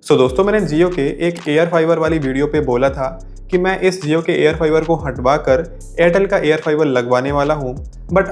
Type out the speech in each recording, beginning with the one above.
दोस्तों, मैंने जियो के एक एयर फाइबर वाली वीडियो पे बोला था कि मैं इस जियो के एयर फाइबर को हटवा कर एयरटेल का एयर फाइबर लगवाने वाला हूँ। बट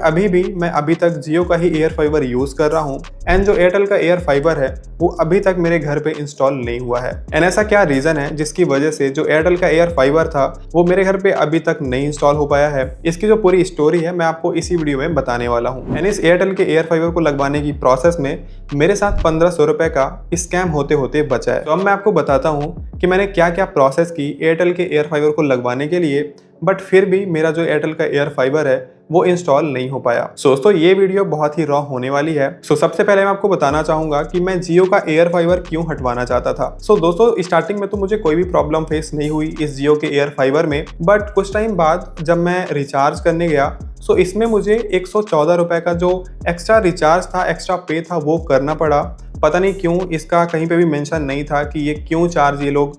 मैं अभी तक जियो का ही एयर फाइबर यूज़ कर रहा हूँ एंड जो एयरटेल का एयर फाइबर है वो अभी तक मेरे घर पे इंस्टॉल नहीं हुआ है। एंड ऐसा क्या रीज़न है जिसकी वजह से जो एयरटेल का एयर फाइबर था वो मेरे घर पे अभी तक नहीं इंस्टॉल हो पाया है। इसकी जो पूरी स्टोरी है मैं आपको इसी वीडियो में बताने वाला हूँ। एंड इस एयरटेल के एयर फाइबर को लगवाने की प्रोसेस में मेरे साथ 1500 रुपये का स्कैम होते होते बचा है। तो अब मैं आपको बताता हूँ कि मैंने क्या क्या प्रोसेस की एयरटेल के एयर फाइबर को लगवाने के लिए, बट फिर भी मेरा जो एयरटेल का एयर फाइबर है वो इंस्टॉल नहीं हो पाया। दोस्तों, ये वीडियो बहुत ही रॉ होने वाली है। सबसे पहले मैं आपको बताना चाहूंगा कि मैं जियो का एयर फाइबर क्यों हटवाना चाहता था। दोस्तों, स्टार्टिंग में तो मुझे कोई भी प्रॉब्लम फेस नहीं हुई इस जियो के एयर फाइबर में, बट कुछ टाइम बाद जब मैं रिचार्ज करने गया इसमें मुझे 114 रुपये का जो एक्स्ट्रा रिचार्ज था, एक्स्ट्रा पे था, वो करना पड़ा। पता नहीं क्यों इसका कहीं पे भी मेंशन नहीं था कि ये क्यों चार्ज ये लोग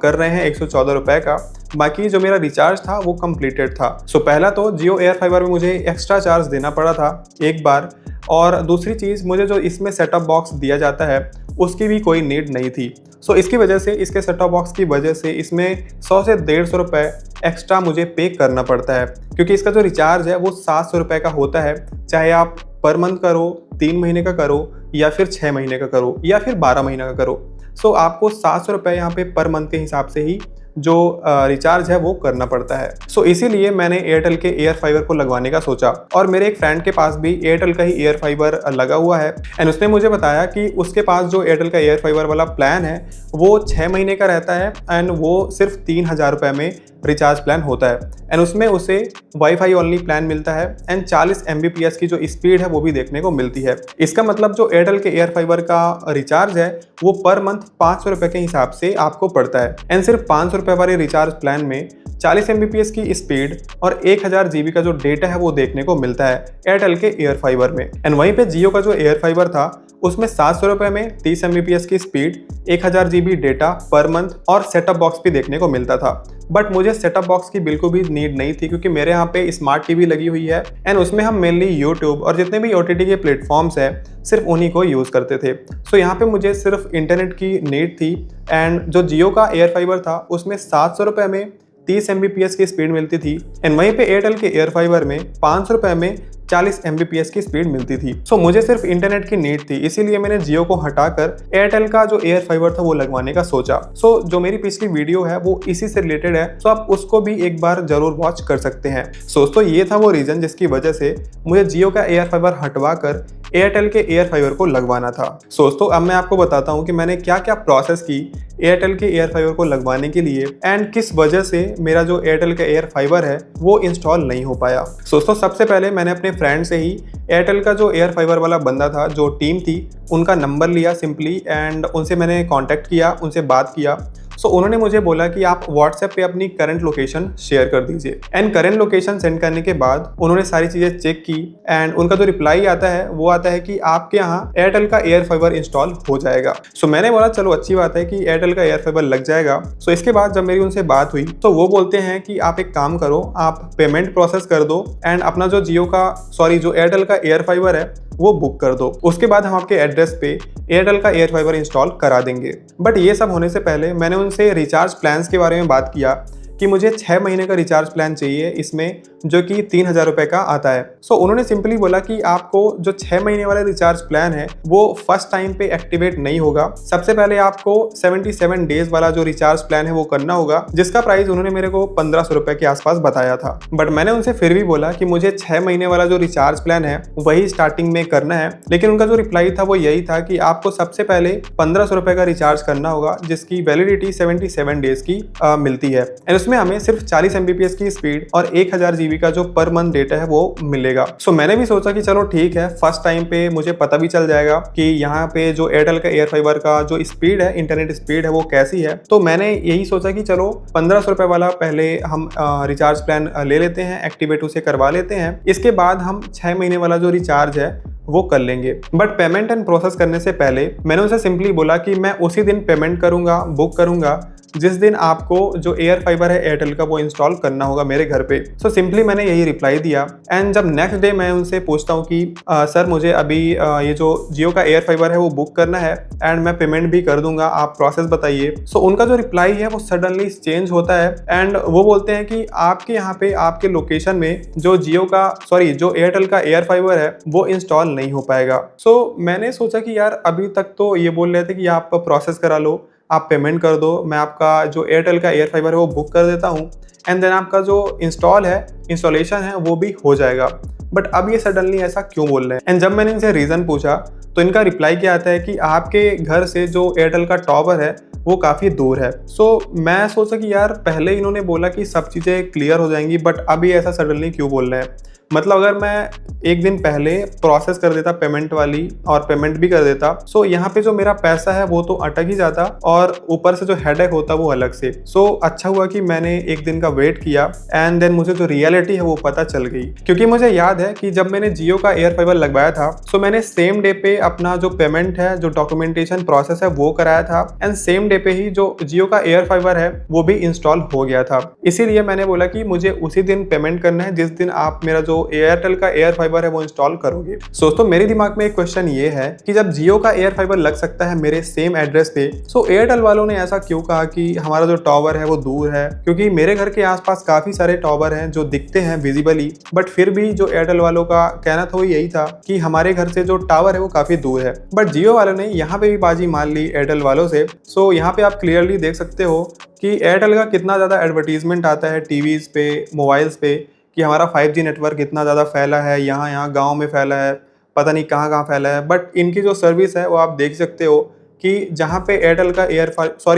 कर रहे हैं 114 रुपये का। बाकी जो मेरा रिचार्ज था वो कंप्लीटेड था। पहला तो जियो एयर फाइबर में मुझे एक्स्ट्रा चार्ज देना पड़ा था एक बार, और दूसरी चीज़ मुझे जो इसमें सेटअप बॉक्स दिया जाता है उसकी भी कोई नीड नहीं थी। इसकी वजह से, इसके सेटअप बॉक्स की वजह से इसमें 100 से 150 रुपये एक्स्ट्रा मुझे पे करना पड़ता है, क्योंकि इसका जो रिचार्ज है वो 700 रुपये का होता है। चाहे आप पर मंथ करो, 3 महीने का करो, या फिर 6 महीने का करो, या फिर 12 महीने का करो। आपको 700 रुपये यहाँ पे पर मंथ के हिसाब से ही जो रिचार्ज है वो करना पड़ता है। इसीलिए मैंने एयरटेल के एयर फाइबर को लगवाने का सोचा, और मेरे एक फ्रेंड के पास भी एयरटेल का ही एयर फाइबर लगा हुआ है। एंड उसने मुझे बताया कि उसके पास जो एयरटेल का एयर फाइबर वाला प्लान है वो 6 महीने का रहता है एंड वो सिर्फ 3000 रुपये में रिचार्ज प्लान होता है। एंड उसमें उसे वाईफाई ओनली प्लान मिलता है एंड 40 Mbps की जो स्पीड है वो भी देखने को मिलती है। इसका मतलब जो एयरटेल के एयर फाइबर का रिचार्ज है वो पर मंथ 500 रुपये के हिसाब से आपको पड़ता है। एंड सिर्फ 500 रुपये वाले रिचार्ज प्लान में 40 Mbps की स्पीड और 1000 GB का जो डेटा है वो देखने को मिलता है एयरटेल के एयर फाइबर में। एंड वहीं पे जियो का जो एयर फाइबर था उसमें 700 रुपये में 30 Mbps की speed, 1000 GB data per month और सेटअप बॉक्स भी देखने को मिलता था। बट मुझे सेटअप बॉक्स की बिल्कुल भी नीड नहीं थी, क्योंकि मेरे यहाँ पे स्मार्ट टीवी लगी हुई है एंड उसमें हम मेनली यूट्यूब और जितने भी OTT के प्लेटफॉर्म्स हैं सिर्फ उन्हीं को यूज़ करते थे। यहाँ पे मुझे सिर्फ इंटरनेट की नीड थी। एंड जो जियो का एयर फाइबर था उसमें 700 रुपये में 30 Mbps की स्पीड मिलती थी एंड वहीं पे एयरटेल के एयर फाइबर में 500 रुपये में 40 Mbps की स्पीड मिलती थी। मुझे सिर्फ इंटरनेट की नीड थी, इसीलिए मैंने जियो को हटाकर एयरटेल का जो एयर फाइबर था वो लगवाने का सोचा। जो मेरी पिछली वीडियो है वो इसी से रिलेटेड है, आप उसको भी एक बार जरूर वॉच कर सकते हैं। दोस्तों, ये था वो रीजन जिसकी वजह से मुझे जियो का एयर फाइबर हटवा कर एयरटेल के एयर फाइबर को लगवाना था। दोस्तों, अब मैं आपको बताता हूँ कि मैंने क्या क्या प्रोसेस की एयरटेल के एयर फाइबर को लगवाने के लिए एंड किस वजह से मेरा जो एयरटेल का एयर फाइबर है वो इंस्टॉल नहीं हो पाया। दोस्तों, सबसे पहले मैंने अपने फ्रेंड से ही एयरटेल का जो एयर फाइबर वाला बंदा था, जो टीम थी, उनका नंबर लिया सिंपली एंड उनसे मैंने कांटेक्ट किया, उनसे बात किया। उन्होंने मुझे बोला कि आप व्हाट्सएप पे अपनी करंट लोकेशन शेयर कर दीजिए। एंड करंट लोकेशन सेंड करने के बाद उन्होंने सारी चीज़ें चेक की एंड उनका जो रिप्लाई आता है वो आता है कि आपके यहाँ एयरटेल का एयर फाइबर इंस्टॉल हो जाएगा। मैंने बोला चलो अच्छी बात है कि एयरटेल का एयर फाइबर लग जाएगा। इसके बाद जब मेरी उनसे बात हुई तो वो बोलते हैं कि आप एक काम करो, आप पेमेंट प्रोसेस कर दो एंड अपना जो जो एयरटेल का एयर फाइबर है वो बुक कर दो। उसके बाद हम आपके एड्रेस पे एयरटेल का एयर फाइबर इंस्टॉल करा देंगे। बट ये सब होने से पहले मैंने उनसे रिचार्ज प्लान्स के बारे में बात किया कि मुझे 6 महीने का रिचार्ज प्लान चाहिए इसमें, जो कि 3000 रुपये का आता है। उन्होंने सिंपली बोला कि आपको जो 6 महीने वाला रिचार्ज प्लान है वो फर्स्ट टाइम पे एक्टिवेट नहीं होगा। सबसे पहले आपको 77 डेज वाला जो रिचार्ज प्लान है वो करना होगा, जिसका प्राइस उन्होंने मेरे को 1500 रुपये के आसपास बताया था। बट मैंने उनसे फिर भी बोला कि मुझे 6 महीने वाला जो रिचार्ज प्लान है वही स्टार्टिंग में करना है। लेकिन उनका जो रिप्लाई था वो यही था कि आपको सबसे पहले 1500 रुपये का रिचार्ज करना होगा, जिसकी वैलिडिटी 77 डेज की मिलती है एंड उसमें हमें सिर्फ 40 Mbps की स्पीड और 1000 GB का जो पर मंथ डेटा है वो मिलेगा। मैंने भी सोचा कि चलो ठीक है, फर्स्ट टाइम पे मुझे पता भी चल जाएगा कि यहाँ पे जो एयरटेल का एयर फाइबर का जो स्पीड है, इंटरनेट स्पीड है, वो कैसी है। तो मैंने यही सोचा कि चलो 1500 रुपये वाला पहले हम रिचार्ज प्लान ले लेते हैं, एक्टिवेट उसे करवा लेते हैं। इसके बाद हम 6 महीने वाला जो रिचार्ज है वो कर लेंगे। बट पेमेंट एंड प्रोसेस करने से पहले मैंने उनसे सिंपली बोला कि मैं उसी दिन पेमेंट करूंगा, बुक करूंगा, जिस दिन आपको जो एयर फाइबर है एयरटेल का वो इंस्टॉल करना होगा मेरे घर पे। सो सिंपली मैंने यही रिप्लाई दिया। एंड जब नेक्स्ट डे मैं उनसे पूछता हूँ कि सर मुझे अभी ये जो जियो का एयर फाइबर है वो बुक करना है एंड मैं पेमेंट भी कर दूंगा, आप प्रोसेस बताइए। सो उनका जो रिप्लाई है वो सडनली चेंज होता है एंड वो बोलते हैं कि आपके यहाँ पे आपके लोकेशन में जो जो एयरटेल का एयर फाइबर है वो इंस्टॉल नहीं हो पाएगा। सो मैंने सोचा कि यार अभी तक तो ये बोल रहे थे कि आप प्रोसेस करा लो, आप पेमेंट कर दो, मैं आपका जो एयरटेल का एयर फाइबर है वो बुक कर देता हूँ एंड देन आपका जो इंस्टॉलेशन है वो भी हो जाएगा। बट अब ये सडनली ऐसा क्यों बोल रहे हैं? एंड जब मैंने इनसे रीज़न पूछा तो इनका रिप्लाई क्या आता है कि आपके घर से जो एयरटेल का टॉवर है वो काफ़ी दूर है। सो मैं सोचा कि यार पहले इन्होंने बोला कि सब चीज़ें क्लियर हो जाएंगी, बट अभी ऐसा सडनली क्यों बोल रहे हैं? मतलब अगर मैं एक दिन पहले प्रोसेस कर देता पेमेंट वाली और पेमेंट भी कर देता, सो यहाँ पे जो मेरा पैसा है वो तो अटक ही जाता और ऊपर से जो हेडेक होता वो अलग से। सो अच्छा हुआ कि मैंने एक दिन का वेट किया एंड देन मुझे जो रियलिटी है वो पता चल गई। क्योंकि मुझे याद है कि जब मैंने जियो का एयर फाइबर लगवाया था, सो मैंने सेम डे पे अपना जो पेमेंट है, जो डॉक्यूमेंटेशन प्रोसेस है वो कराया था एंड सेम डे पे ही जो जियो का एयर फाइबर है वो भी इंस्टॉल हो गया था। इसीलिए मैंने बोला कि मुझे उसी दिन पेमेंट करना है जिस दिन आप मेरा जो एयरटेल का एयर फाइबर है वो इंस्टॉल करोगे। दोस्तों मेरे दिमाग में एक क्वेश्चन ये है कि जब जियो का एयर फाइबर लग सकता है मेरे सेम एड्रेस पे, सो एयरटेल वालों ने ऐसा क्यों कहा कि हमारा जो टावर है वो दूर है? क्योंकि मेरे घर के आसपास काफी सारे टावर हैं जो दिखते हैं विजिबली, बट फिर भी जो एयरटेल वालों का कहना था वो यही था कि हमारे घर से जो टावर है वो काफी दूर है। बट जियो वालों ने यहाँ पे भी बाजी मान ली एयरटेल वालों से। सो यहाँ पे आप क्लियरली देख सकते हो कि एयरटेल का कितना ज्यादा एडवर्टीजमेंट आता है टीवीज पे, मोबाइल्स पे, कि हमारा 5G नेटवर्क इतना ज़्यादा फैला है, यहाँ गांव में फैला है, पता नहीं कहाँ कहाँ फैला है। बट इनकी जो सर्विस है वो आप देख सकते हो कि जहाँ पे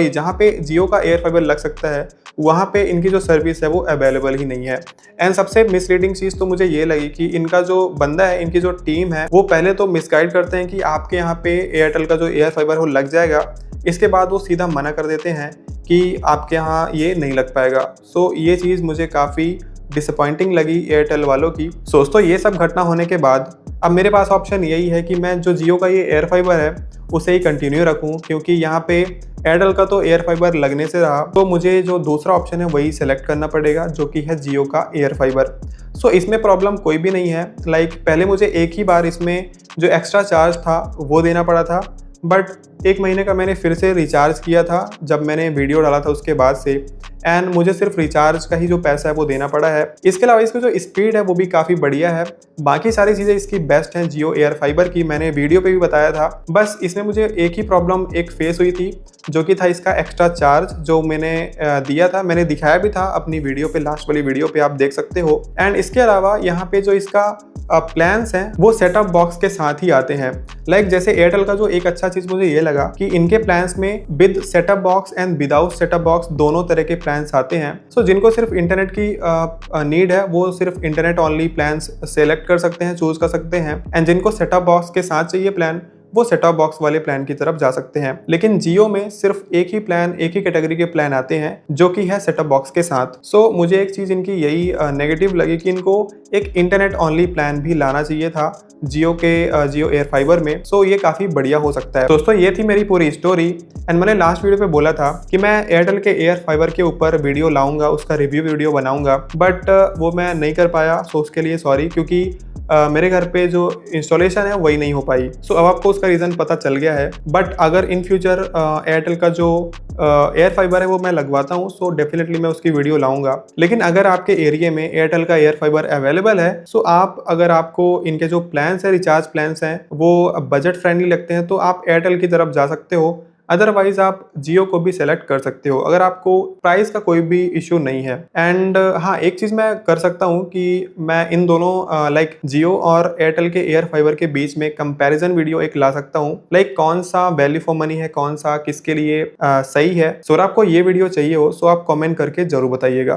जहाँ पे जियो का एयर फाइबर लग सकता है वहाँ पे इनकी जो सर्विस है वो अवेलेबल ही नहीं है। एंड सबसे मिसलीडिंग चीज़ तो मुझे ये लगी कि इनका जो बंदा है, इनकी जो टीम है, वो पहले तो मिसगाइड करते हैं कि आपके यहाँ पे एयरटेल का जो एयर फाइबर वो लग जाएगा, इसके बाद वो सीधा मना कर देते हैं कि आपके यहाँ ये नहीं लग पाएगा। सो ये चीज़ मुझे काफ़ी डिसअपॉइंटिंग लगी एयरटेल वालों की। दोस्तों ये सब घटना होने के बाद अब मेरे पास ऑप्शन यही है कि मैं जो जियो का ये एयर फाइबर है उसे ही कंटिन्यू रखूं, क्योंकि यहाँ पे एयरटेल का तो एयर फाइबर लगने से रहा, तो मुझे जो दूसरा ऑप्शन है वही सेलेक्ट करना पड़ेगा जो कि है जियो का एयर फाइबर। सो इसमें प्रॉब्लम कोई भी नहीं है। पहले मुझे एक ही बार इसमें जो एक्स्ट्रा चार्ज था वो देना पड़ा था, बट 1 महीने का मैंने फिर से रिचार्ज किया था जब मैंने वीडियो डाला था उसके बाद से, एंड मुझे सिर्फ रिचार्ज का ही जो पैसा है वो देना पड़ा है। इसके अलावा इसकी जो स्पीड है वो भी काफ़ी बढ़िया है, बाकी सारी चीज़ें इसकी बेस्ट हैं जियो एयर फाइबर की, मैंने वीडियो पे भी बताया था। बस इसमें मुझे एक ही प्रॉब्लम फेस हुई थी जो कि था इसका एक्स्ट्रा चार्ज जो मैंने दिया था, मैंने दिखाया भी था अपनी वीडियो पे, लास्ट वाली वीडियो पे आप देख सकते हो। एंड इसके अलावा यहाँ पे जो इसका प्लान्स हैं वो सेटअप बॉक्स के साथ ही आते हैं। जैसे एयरटेल का जो एक अच्छा चीज़ मुझे ये लगा कि इनके प्लान्स में with setup box and without setup box दोनों तरह के प्लान्स आते हैं। सो जिनको सिर्फ इंटरनेट की नीड है वो सिर्फ इंटरनेट ओनली प्लान्स सेलेक्ट कर सकते हैं, चूज कर सकते हैं, एंड जिनको सेटअप बॉक्स के साथ चाहिए प्लान वो सेटअप बॉक्स वाले प्लान की तरफ जा सकते हैं। लेकिन जियो में सिर्फ एक ही प्लान, एक ही कैटेगरी के प्लान आते हैं जो कि है सेटअप बॉक्स के साथ। सो मुझे एक चीज़ इनकी यही नेगेटिव लगी कि इनको एक इंटरनेट ओनली प्लान भी लाना चाहिए था जियो एयर फाइबर में। सो ये काफ़ी बढ़िया हो सकता है। दोस्तों ये थी मेरी पूरी स्टोरी, एंड मैंने लास्ट वीडियो पे बोला था कि मैं एयरटेल के एयर फाइबर के ऊपर वीडियो लाऊंगा, उसका रिव्यू वीडियो बनाऊंगा, बट वो मैं नहीं कर पाया। सो उसके लिए सॉरी, क्योंकि मेरे घर पे जो इंस्टॉलेशन है वही नहीं हो पाई। सो अब आपको उसका रीज़न पता चल गया है। बट अगर इन फ्यूचर एयरटेल का जो एयर फाइबर है वो मैं लगवाता हूँ, सो डेफिनेटली मैं उसकी वीडियो लाऊंगा। लेकिन अगर आपके एरिया में एयरटेल का एयर फाइबर अवेलेबल है, सो अगर आपको इनके जो प्लान्स है, रिचार्ज प्लान्स हैं, वो बजट फ्रेंडली लगते हैं, तो आप एयरटेल की तरफ जा सकते हो। अदरवाइज आप जियो को भी सेलेक्ट कर सकते हो अगर आपको प्राइस का कोई भी इशू नहीं है। एंड हाँ, एक चीज़ मैं कर सकता हूँ कि मैं इन दोनों जियो और एयरटेल के एयर फाइबर के बीच में कंपैरिजन वीडियो एक ला सकता हूँ, कौन सा वैल्यू फॉर मनी है, कौन सा किसके लिए सही है। सो अगर आपको ये वीडियो चाहिए हो सो आप कमेंट करके जरूर बताइएगा।